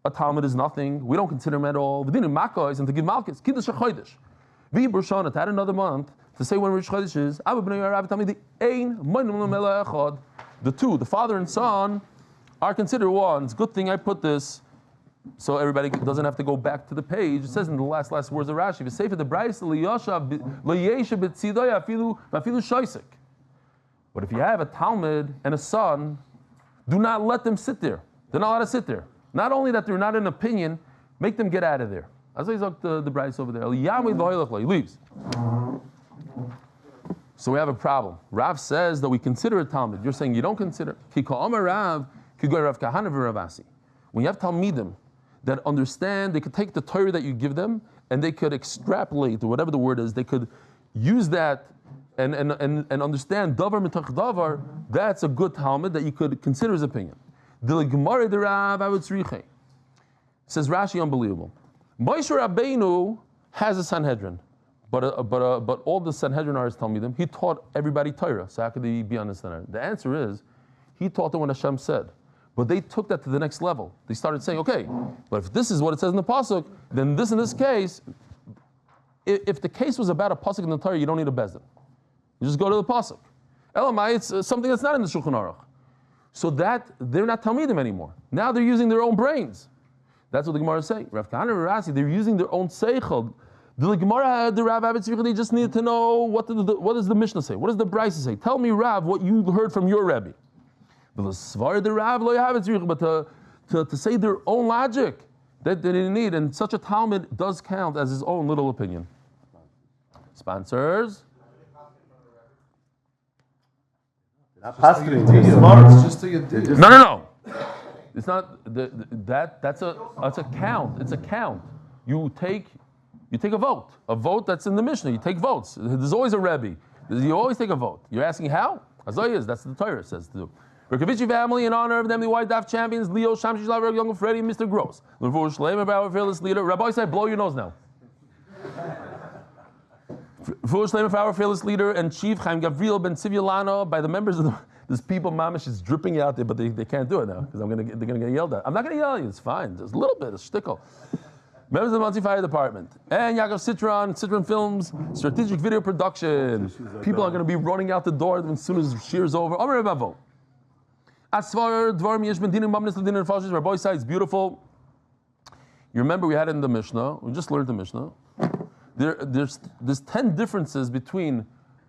A Talmud is nothing. We don't consider him at all. And to give Malkis, Kiddush HaChodesh. To add another month to say when Rosh Chodesh is. The two, the father and son, are considered one. It's a good thing I put this so everybody doesn't have to go back to the page. It says in the last words of Rashi, but if you have a Talmud and a son, do not let them sit there. They're not allowed to sit there. Not only that they're not an opinion, make them get out of there. As I talk the Bryce over there. He leaves. So we have a problem. Rav says that we consider a Talmud. You're saying you don't consider. When you have Talmidim that understand, they could take the Torah that you give them and they could extrapolate, or whatever the word is, they could use that and understand davar mitach davar, that's a good Talmud that you could consider his opinion. The Gemara the Rav Avutzriche says Rashi, unbelievable. Moshe Rabbeinu has a Sanhedrin, but all the Sanhedrin are his Talmidim. He taught everybody Torah, so how could he be on the Sanhedrin? The answer is he taught them what Hashem said, but they took that to the next level. They started saying, okay, but if this is what it says in the pasuk, then this in this case, if the case was about a pasuk in the Torah, you don't need a bezdin. You just go to the pasuk. Elamai, it's something that's not in the Shulchan Aruch. So that they're not Talmidim anymore. Now they're using their own brains. That's what the Gemara is saying. Rav Kahana and Rasi, they're using their own seichel. The Gemara, the Rav Abitzvich, they just need to know what does the Mishnah say? What does the Brisa say? Tell me, Rav, what you heard from your Rebbe. But to say their own logic, that they didn't need, and such a Talmud does count as his own little opinion. Sponsors. No. It's not that's a count. It's a count. You take a vote. A vote that's in the Mishnah. You take votes. There's always a Rebbe. You always take a vote. You're asking how? Azoyas. That's what the Torah says to do. Refuah family in honor of them, the White Daf champions, Leo, Shamshi, Shelaima, Young Freddy, Mr. Gross. Refuah Shelaima, our fearless leader. Rabbi said, blow your nose now. Refuah Shelaima, our fearless leader and chief, Chaim Gavriel Ben Siviolano, by the members of this people, mamish is dripping out there, but they can't do it now because they're gonna get yelled at. I'm not gonna yell at you. It's fine. Just a little bit, a shtickle. Members of the Monsey Fire Department and Yaakov Citron Films, strategic video production. People are gonna be running out the door as soon as shear's over. Omer Bavo. Asvar Dvarim Yesh Ben Dinim Mamnis Ladin Fashish. Rabbi said it's beautiful. You remember we had it in the Mishnah. We just learned the Mishnah. There's 10 differences between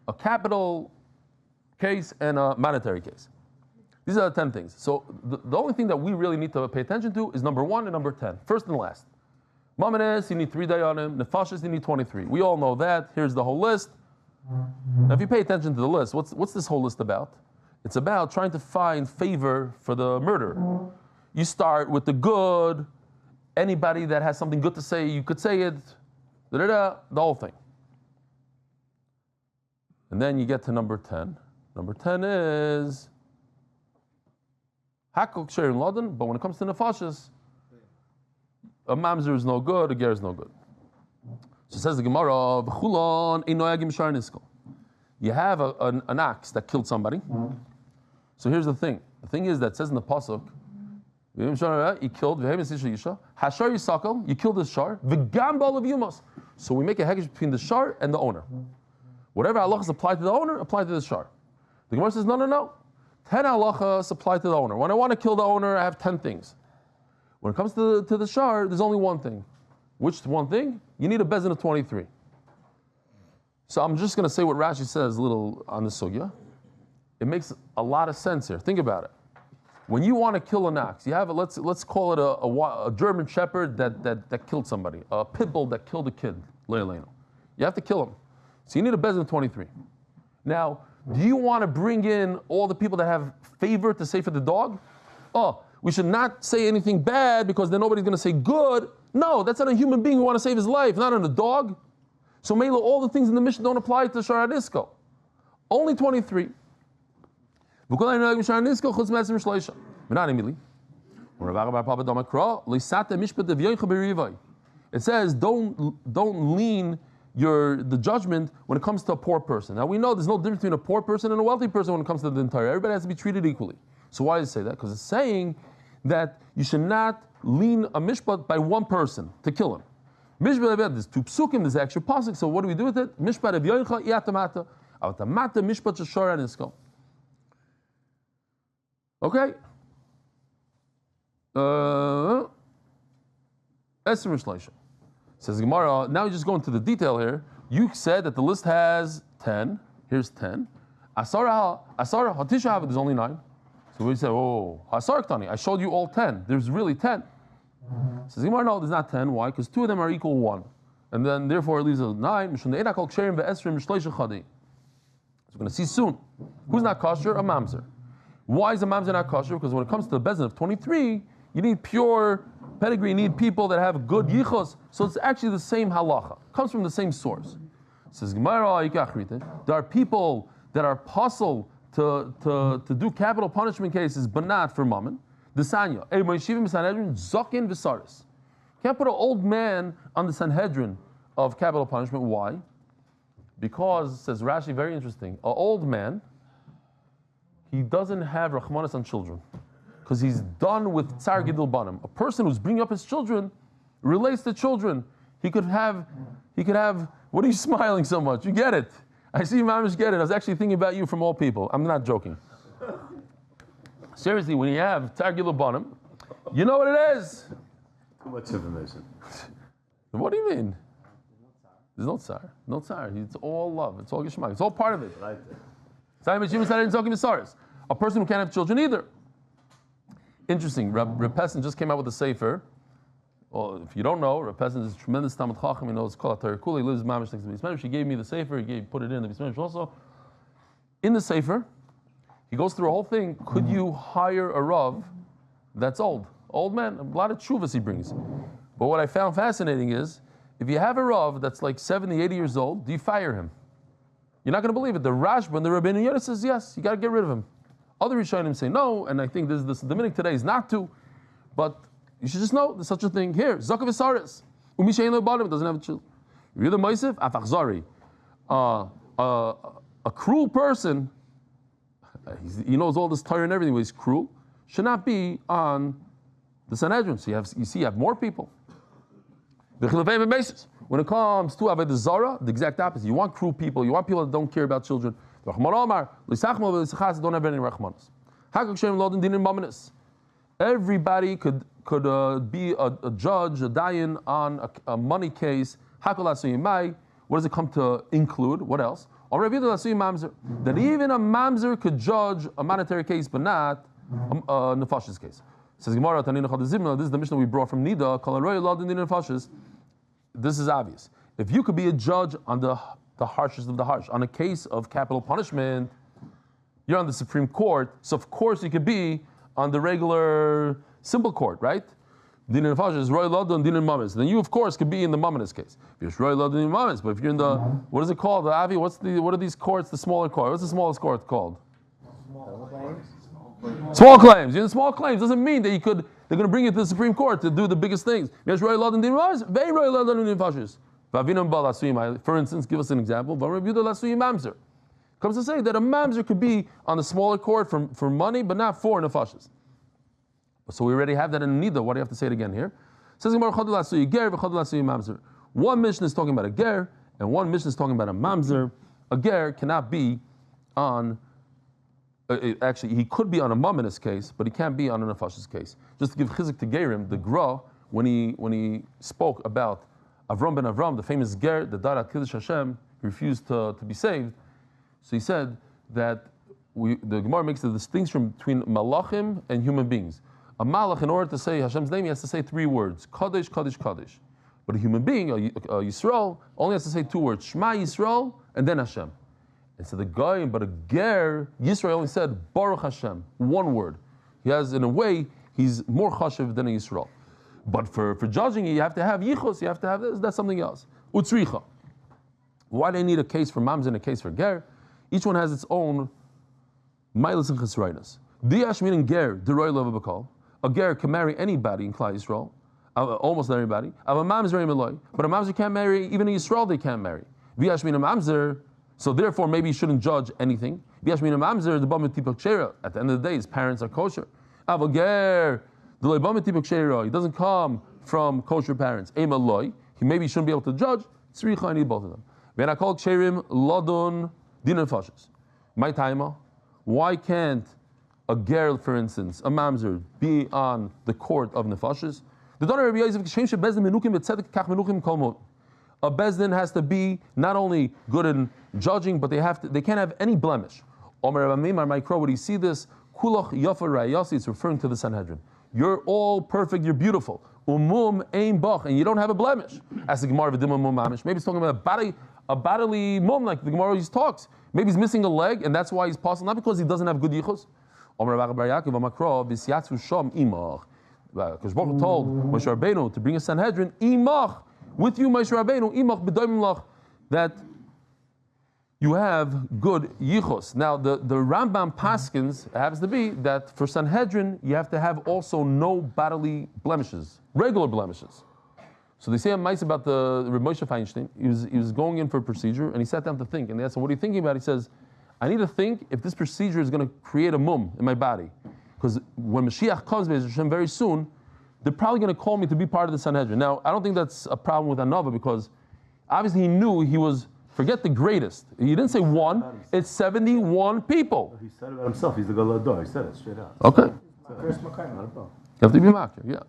a capital case and a monetary case. These are the 10 things. So the only thing that we really need to pay attention to is number 1 and number 10, first and last. Mamanes, you need 3 dayanim. Nefashis, you need 23. We all know that. Here's the whole list. Now, if you pay attention to the list, what's this whole list about? It's about trying to find favor for the murderer. You start with the good. Anybody that has something good to say, you could say it. The whole thing. And then you get to number 10. Number 10 is Hakok Sher in London, but when it comes to Nefashis, a mamzer is no good, a ger is no good. So says the Gemara, V'chulon inoyagim shar niskol. You have an ox that killed somebody. So here's the thing. The thing is that it says in the pasuk, he killed Hashar Yisakal, you killed the shar, V'gambal of Yumos. So we make a hegesh between the shar and the owner. Whatever halachas apply to the owner, apply to the shar. The Gemara says, no. 10 halachas apply to the owner. When I want to kill the owner, I have 10 things. When it comes to the shar, there's only one thing. Which one thing? You need a bezin of 23. So I'm just going to say what Rashi says a little on the sugya. It makes a lot of sense here. Think about it. When you want to kill an ox, you have let's call it a German shepherd that killed somebody, a pit bull that killed a kid, Leilui. You have to kill him. So you need a bezin of 23. Now, do you want to bring in all the people that have favor to say for the dog? Oh, we should not say anything bad because then nobody's going to say good. No, that's on a human being who want to save his life, not on a dog. So Mela, all the things in the Mishnah don't apply to Shara Nisko. Only 23. It says don't lean the judgment when it comes to a poor person. Now we know there's no difference between a poor person and a wealthy person when it comes to the entire. Everybody has to be treated equally. So why does it say that? Because it's saying that you should not lean a mishpat by one person to kill him. Mishpat, there's 2 psukim, there's extra pasuk. So what do we do with it? Mishpat of yoicha iatamata, avatamata mishpat shashara nisko. Okay. Esther Shleisha. Says Gemara, now you just go into the detail here. You said that the list has 10. Here's 10. Asara, Hatisha, there's only 9. So we say, oh, Asar Ktani, I showed you all 10. There's really 10. Says Gemara, no, there's not 10. Why? Because 2 of them are equal 1. And then therefore it leaves us 9. So we're going to see soon. Who's not kosher? A mamzer. Why is a mamzer not kosher? Because when it comes to the bezin of 23, you need pure pedigree, you need people that have good yichos. So it's actually the same halacha. It comes from the same source. Says Gemara, there are people that are puzzled to do capital punishment cases, but not for mammon. The Sanya, Sanhedrin, Zokin Visaris. Can't put an old man on the Sanhedrin of capital punishment. Why? Because, says Rashi, very interesting, an old man, he doesn't have rachmanis on children, because he's done with tsar gidul banim. A person who's bringing up his children relates to children. He could have. What are you smiling so much? You get it. I see you, mamish, get it. I was actually thinking about you from all people. I'm not joking. Seriously, when you have tsar gidul banim, you know what it is. Too much information. What do you mean? There's no tsar. No tsar. It's all love. It's all geshmak. It's all part of it. Right. A person who can't have children either. Interesting. Reb Pessin just came out with a sefer. Well, if you don't know, Reb Pessin is a tremendous Talmud Chacham. He knows Kol HaTorah Kula. He lives mamish next to the Beis Medrash. He gave me the sefer. He put it in the Beis Medrash also. In the sefer, he goes through a whole thing. Could you hire a rav that's old? Old man. A lot of tshuvas he brings. But what I found fascinating is, if you have a rav that's like 70, 80 years old, do you fire him? You're not going to believe it. The Rashba and the Rabbeinu Yonah says yes, you got to get rid of him. Other Rishonim say no, and I think this the minute today is not to. But you should just know there's such a thing here. Zakav Isaris. Umishayin Lebanim doesn't have children. Read the Yosef, Afachzari. A cruel person, he knows all this Torah and everything, but he's cruel, should not be on the Sanhedrin. So you have more people. When it comes to Avodah Zara, the exact opposite. You want cruel people. You want people that don't care about children. Don't have any rachmanis. Everybody could be a judge, a dayan on a money case. What does it come to include? What else? That even a mamzer could judge a monetary case, but not a nefashis case. Says Gemara, this is the Mishnah we brought from Nida. This is obvious. If you could be a judge on the harshest of the harsh, on a case of capital punishment, you're on the Supreme Court, so of course you could be on the regular simple court, right? Din and Fasha is Roy Lodon, Din and Mamas. Then you, of course, could be in the Mamanis case. If you're Roy Lodon and Mamas, but if you're in the, what is it called? The Avi, what are these courts, the smaller court? What's the smallest court called? Small claims. You're in small claims. Doesn't mean that they're going to bring you to the Supreme Court to do the biggest things. For instance, give us an example. Comes to say that a mamzer could be on the smaller court for money, but not for nefashis. So we already have that in Nida. Why do you have to say it again here? It says one mission is talking about a ger, and one mission is talking about a mamzer. A ger cannot be on. Actually, he could be on a mum in this case, but he can't be on a nefashis case. Just to give chizik to Gerim, the Gra, when he spoke about Avram ben Avram, the famous ger, the Dara Kiddush Hashem, refused to be saved. So he said that the Gemara makes the distinction between malachim and human beings. A malach, in order to say Hashem's name, he has to say 3 words: Kadosh, Kadosh, Kadosh. But a human being, a Yisrael, only has to say 2 words: Shema Yisrael, and then Hashem. And so the guy, but a ger, Yisrael only said Baruch Hashem, 1 word. He has, in a way, he's more chashiv than a Yisrael. But for judging, you have to have yichus, you have to have this, that's something else. Utzricha. Why do they need a case for mams and a case for ger? Each one has its own milas and chesroinus. Diash meaning ger, deroy levavakol. A ger can marry anybody in Klal Yisrael, almost everybody. But a mamzer can't marry, even a Yisrael they can't marry. Diash meaning mamzer. So therefore, maybe you shouldn't judge anything. At the end of the day, his parents are kosher. He doesn't come from kosher parents. He maybe shouldn't be able to judge. I need both of them. My timer. Why can't a ger, for instance, a mamzer, be on the court of nefashis? A bezdin has to be not only good in judging, but they can't have any blemish. When you see this, it's referring to the Sanhedrin. You're all perfect, you're beautiful. And you don't have a blemish. As the Gemara maybe it's talking about a bodily mum, like the Gemara always talks. Maybe he's missing a leg, and that's why he's possible, not because he doesn't have good yichus. Because Baruch told Moshe Rabbeinu to bring a Sanhedrin, imach, with you, Moshe Rabbeinu, imach b'doimim lach, that you have good yichus. Now, the Rambam paskins happens to be that for Sanhedrin, you have to have also no bodily blemishes, regular blemishes. So they say a mice about the Reb Moshe Feinstein. He was going in for a procedure, and he sat down to think. And they asked him, "What are you thinking about?" He says, "I need to think if this procedure is going to create a mum in my body, because when Mashiach comes, very soon, they're probably going to call me to be part of the Sanhedrin." Now, I don't think that's a problem with Anava, because obviously he knew he was. Forget the greatest. He didn't say one. It's 71 people. He said about himself. He's the Galador. He said it straight out. Okay. First Makayim, not a problem. You have to be makir. Yeah.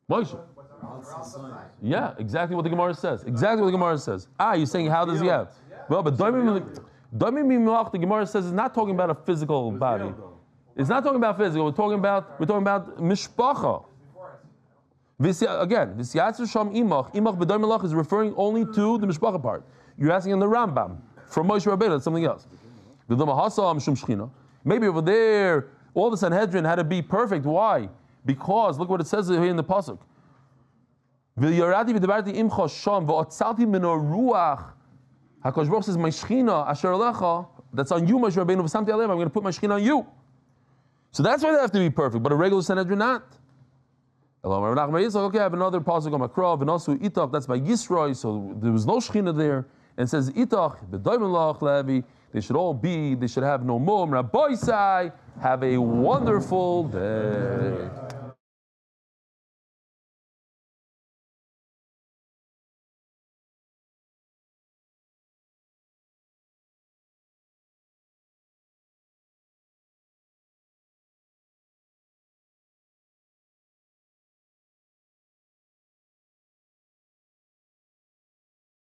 Moshe. Yeah, exactly what the Gemara says. Exactly what the Gemara says. You're saying how does he have? Well, but the Gemara says is not talking about a physical body. It's not talking about physical. We're talking about mishpacha. Again, V'siyatzer sham imach b'doy melach is referring only to the mishpacha part. You're asking in the Rambam from Moshe Rabbeinu, that's something else. Maybe over there, all the Sanhedrin had to be perfect. Why? Because look what it says here in the pasuk. V'yorati v'debarti imcha sham v'otzalti mino ruach. HaKadosh Baruch says, "My shechina asher alecha." That's on you, Moshe Rabbeinu. V'samti aleim. I'm going to put my shechina on you. So that's why they have to be perfect. But a regular Sanhedrin not. Okay, I have another pasuk on Makra, V'nosu itach, that's by Yisroi, so there was no Shechina there, and it says itach, B'doimelach Levi, they should have no mum, Rabbi Sai, have a wonderful day.